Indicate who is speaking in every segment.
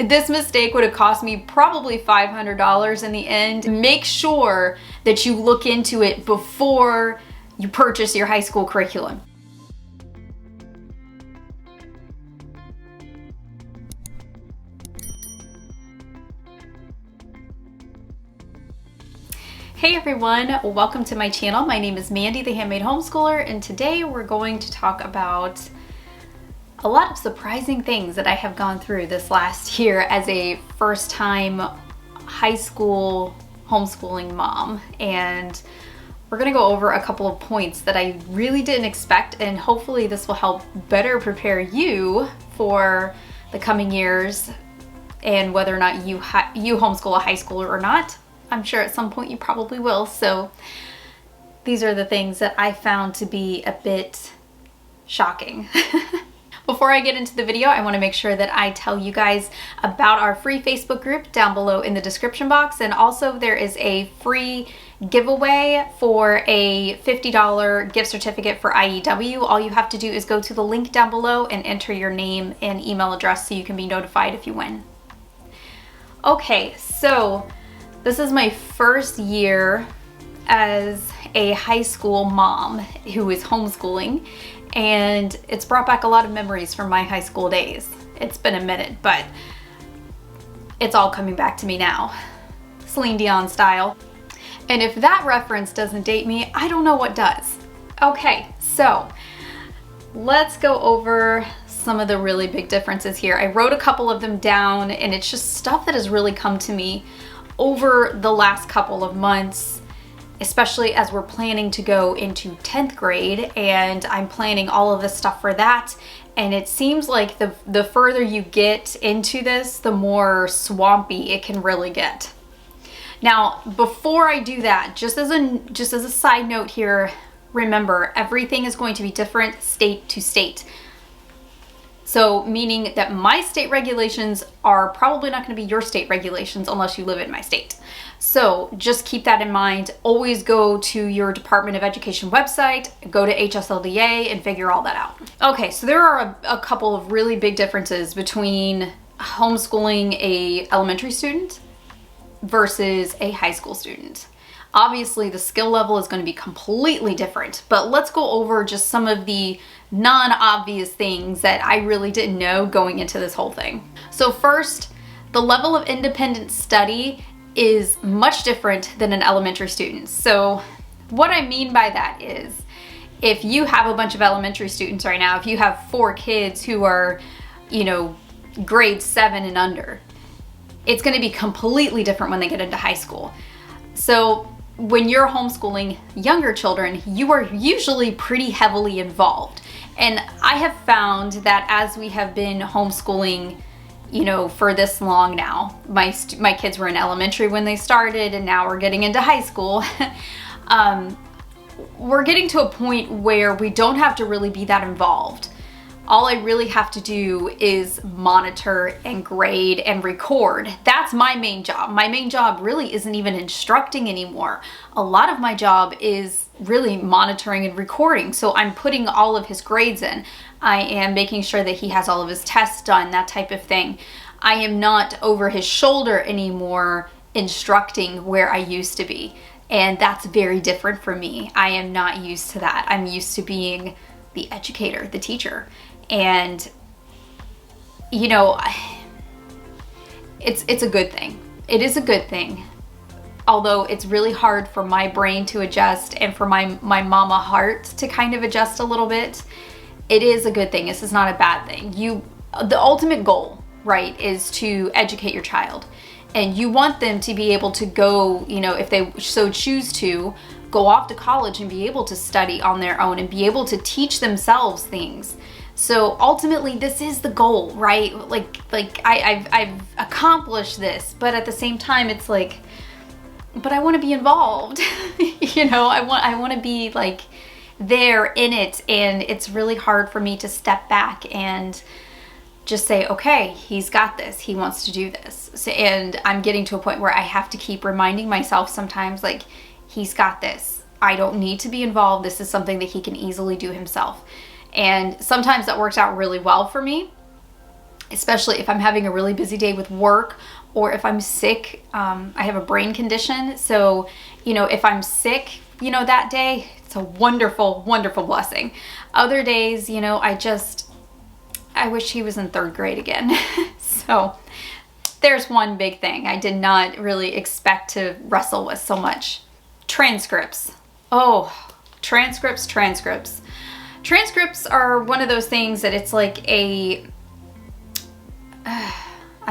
Speaker 1: This mistake would have cost me probably $500 in the end. Make sure that you look into it before you purchase your high school curriculum. Hey everyone, welcome to my channel. My name is Mandy, the Handmade Homeschooler, and today we're going to talk about a lot of surprising things that I have gone through this last year as a first-time high school homeschooling mom. And we're gonna go over a couple of points that I really didn't expect, and hopefully this will help better prepare you for the coming years and whether or not you homeschool a high schooler or not. I'm sure at some point you probably will. So these are the things that I found to be a bit shocking. Before I get into the video, I want to make sure that I tell you guys about our free Facebook group down below in the description box. And also there is a free giveaway for a $50 gift certificate for IEW. All you have to do is go to the link down below and enter your name and email address so you can be notified if you win. Okay, so this is my first year as a high school mom who is homeschooling, and it's brought back a lot of memories from my high school days. It's been a minute, but it's all coming back to me now, Celine Dion style. And if that reference doesn't date me, I don't know what does. Okay, so let's go over some of the really big differences here. I wrote a couple of them down, and it's just stuff that has really come to me over the last couple of months, especially as we're planning to go into 10th grade, and I'm planning all of this stuff for that. And it seems like the further you get into this, the more swampy it can really get. Now, before I do that, just as a side note here, remember, everything is going to be different state to state. So meaning that my state regulations are probably not going to be your state regulations unless you live in my state. So just keep that in mind. Always go to your Department of Education website, go to HSLDA, and figure all that out. Okay, so there are a couple of really big differences between homeschooling a elementary student versus a high school student. Obviously, the skill level is going to be completely different, but let's go over just some of the non-obvious things that I really didn't know going into this whole thing. So first, the level of independent study is much different than an elementary student. So what I mean by that is, if you have a bunch of elementary students right now, if you have 4 kids who are, grade 7 and under, it's going to be completely different when they get into high school. So when you're homeschooling younger children, you are usually pretty heavily involved. And I have found that as we have been homeschooling, for this long now, my kids were in elementary when they started, and now we're getting into high school. We're getting to a point where we don't have to really be that involved. All I really have to do is monitor and grade and record. That's my main job. My main job really isn't even instructing anymore. A lot of my job is really monitoring and recording. So I'm putting all of his grades in. I am making sure that he has all of his tests done, that type of thing. I am not over his shoulder anymore instructing where I used to be. And that's very different for me. I am not used to that. I'm used to being the educator, the teacher. And it's a good thing. It is a good thing. Although it's really hard for my brain to adjust and for my mama heart to kind of adjust a little bit. It is a good thing. This is not a bad thing. The ultimate goal, right, is to educate your child. And you want them to be able to go, if they so choose to, go off to college and be able to study on their own and be able to teach themselves things. So ultimately, this is the goal, right? I've accomplished this, but at the same time, it's like, but I want to be involved. I want to be like there in it, and it's really hard for me to step back and just say, okay, he's got this. He wants to do this. So, and I'm getting to a point where I have to keep reminding myself sometimes, like, he's got this. I don't need to be involved. This is something that he can easily do himself. And sometimes that works out really well for me. especially if I'm having a really busy day with work, or if I'm sick. I have a brain condition, so if I'm sick that day, it's a wonderful, wonderful blessing. Other days, I wish he was in 3rd grade again. So there's one big thing I did not really expect to wrestle with so much. Transcripts. Oh, transcripts. Transcripts are one of those things that it's like I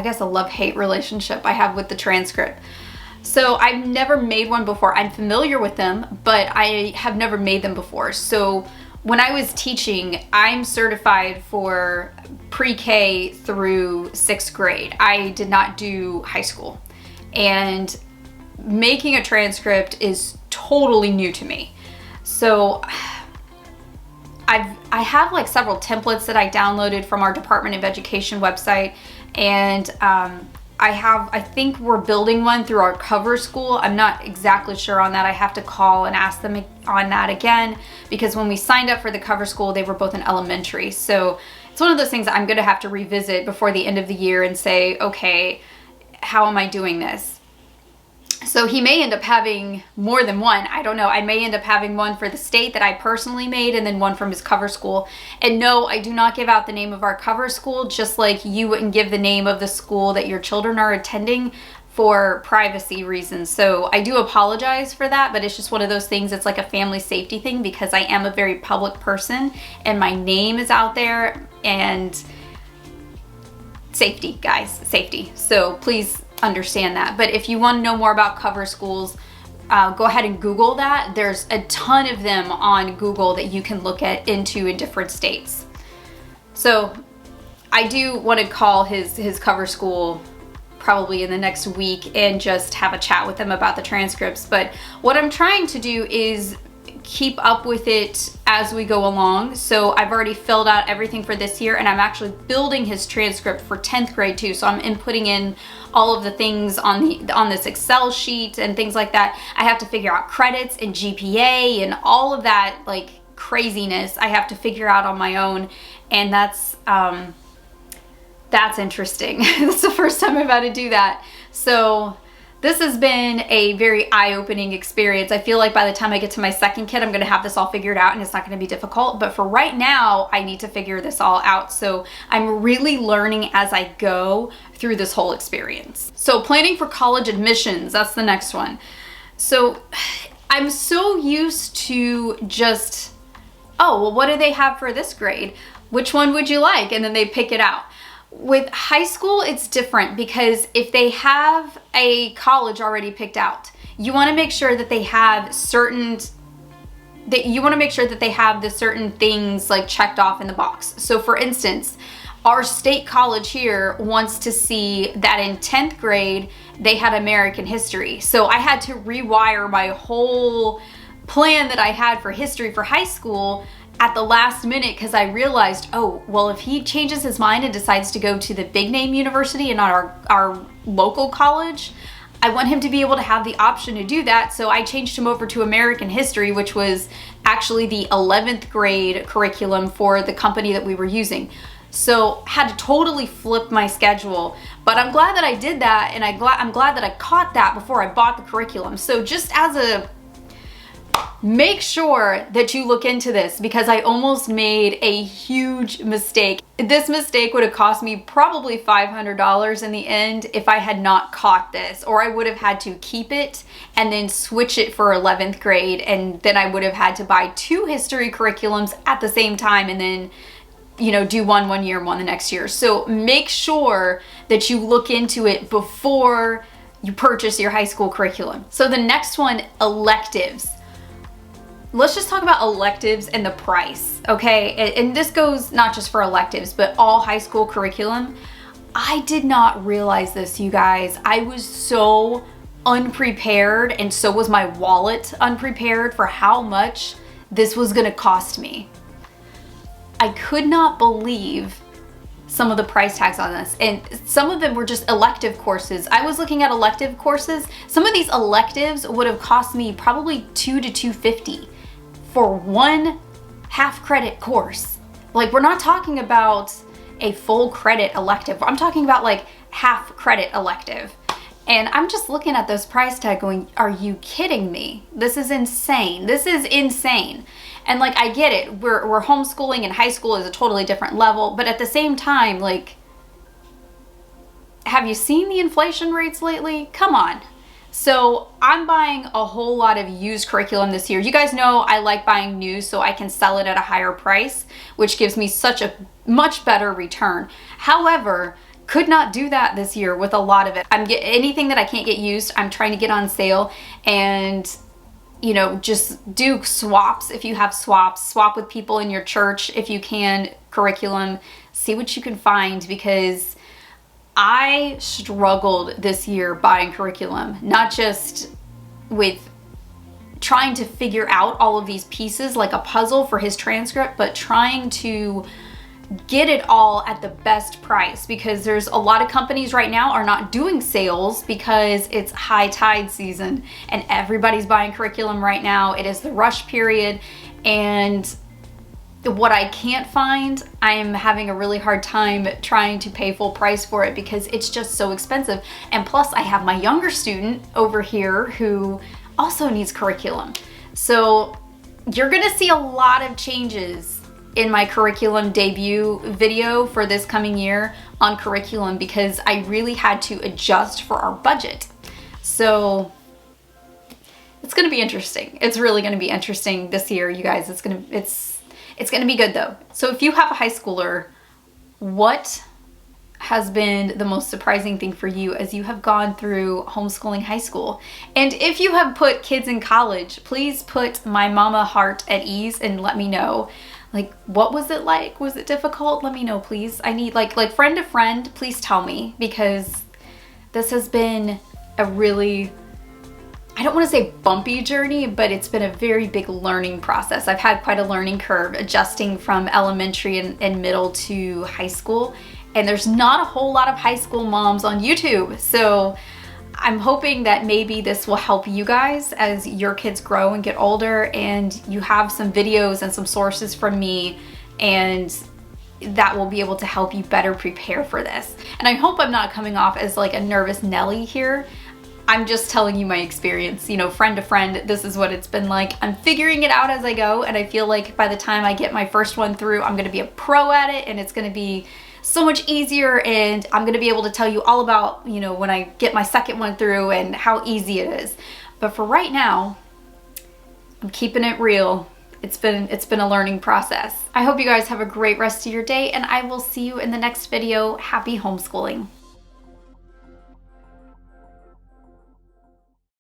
Speaker 1: guess a love-hate relationship I have with the transcript. So I've never made one before. I'm familiar with them, but I have never made them before. So when I was teaching, I'm certified for pre-K through 6th grade. I did not do high school. And making a transcript is totally new to me. So I have like several templates that I downloaded from our Department of Education website, and I think we're building one through our cover school. I'm not exactly sure on that. I have to call and ask them on that again, because when we signed up for the cover school, they were both in elementary. So it's one of those things I'm going to have to revisit before the end of the year and say, okay, how am I doing this? So he may end up having more than one. I don't know. I may end up having one for the state that I personally made, and then one from his cover school. And no, I do not give out the name of our cover school, just like you wouldn't give the name of the school that your children are attending for privacy reasons. So I do apologize for that, but it's just one of those things. It's like a family safety thing, because I am a very public person and my name is out there, and safety, guys, safety. So please understand that. But if you want to know more about cover schools, go ahead and Google that. There's a ton of them on Google that you can look into in different states. So I do want to call his cover school probably in the next week and just have a chat with them about the transcripts. But what I'm trying to do is keep up with it as we go along. So I've already filled out everything for this year, and I'm actually building his transcript for 10th grade too. So I'm inputting in all of the things on this Excel sheet and things like that. I have to figure out credits and GPA and all of that like craziness I have to figure out on my own, and that's interesting. That's the first time I've had to do that. So this has been a very eye-opening experience. I feel like by the time I get to my 2nd kid, I'm going to have this all figured out and it's not going to be difficult. But for right now, I need to figure this all out. So I'm really learning as I go through this whole experience. So planning for college admissions, that's the next one. So I'm so used to just, oh, well, what do they have for this grade? Which one would you like? And then they pick it out. With high school, it's different, because if they have a college already picked out, you want to make sure that they have certain things like checked off in the box. So for instance, our state college here wants to see that in 10th grade, they had American history. So I had to rewire my whole plan that I had for history for high school at the last minute, because I realized, oh, well, if he changes his mind and decides to go to the big name university and not our local college, I want him to be able to have the option to do that. So I changed him over to American history, which was actually the 11th grade curriculum for the company that we were using. So had to totally flip my schedule, but I'm glad that I did that, and I'm glad that I caught that before I bought the curriculum. So just as a make sure that you look into this, because I almost made a huge mistake. This mistake would have cost me probably $500 in the end if I had not caught this, or I would have had to keep it and then switch it for 11th grade, and then I would have had to buy 2 history curriculums at the same time, and then do one year and one the next year. So make sure that you look into it before you purchase your high school curriculum. So the next one, electives. Let's just talk about electives and the price, okay? And this goes not just for electives, but all high school curriculum. I did not realize this, you guys. I was so unprepared, and so was my wallet unprepared for how much this was gonna cost me. I could not believe some of the price tags on this, and some of them were just elective courses. I was looking at elective courses. Some of these electives would have cost me probably $200 to $250 for one half credit course. Like, we're not talking about a full credit elective. I'm talking about like half credit elective. And I'm just looking at those price tag going, are you kidding me? This is insane. This is insane. And like, I get it. We're homeschooling, and high school is a totally different level. But at the same time, like, have you seen the inflation rates lately? Come on. So I'm buying a whole lot of used curriculum this year. You guys know I like buying new so I can sell it at a higher price, which gives me such a much better return. However, could not do that this year with a lot of it. Anything that I can't get used, I'm trying to get on sale, and you know, just do swaps. If you have swaps, swap with people in your church if you can, curriculum, see what you can find, because I struggled this year buying curriculum, not just with trying to figure out all of these pieces like a puzzle for his transcript, but trying to get it all at the best price, because there's a lot of companies right now are not doing sales because it's high tide season and everybody's buying curriculum right now. It is the rush period, and what I can't find, I'm having a really hard time trying to pay full price for it because it's just so expensive. And plus I have my younger student over here who also needs curriculum. So you're gonna see a lot of changes in my curriculum debut video for this coming year on curriculum, because I really had to adjust for our budget. So it's gonna be interesting. It's really gonna be interesting this year, you guys. It's gonna be good though. So if you have a high schooler, what has been the most surprising thing for you as you have gone through homeschooling high school? And if you have put kids in college, please put my mama heart at ease and let me know. Like, what was it like? Was it difficult? Let me know, please. I need like friend to friend, please tell me, because this has been a really, I don't want to say bumpy journey, but it's been a very big learning process. I've had quite a learning curve adjusting from elementary and middle to high school. And there's not a whole lot of high school moms on YouTube. So I'm hoping that maybe this will help you guys as your kids grow and get older, and you have some videos and some sources from me, and that will be able to help you better prepare for this. And I hope I'm not coming off as like a nervous Nelly here. I'm just telling you my experience, you know, friend to friend, this is what it's been like. I'm figuring it out as I go, and I feel like by the time I get my first one through, I'm gonna be a pro at it, and it's gonna be so much easier, and I'm gonna be able to tell you all about, you know, when I get my second one through and how easy it is. But for right now, I'm keeping it real. It's been a learning process. I hope you guys have a great rest of your day, and I will see you in the next video. Happy homeschooling.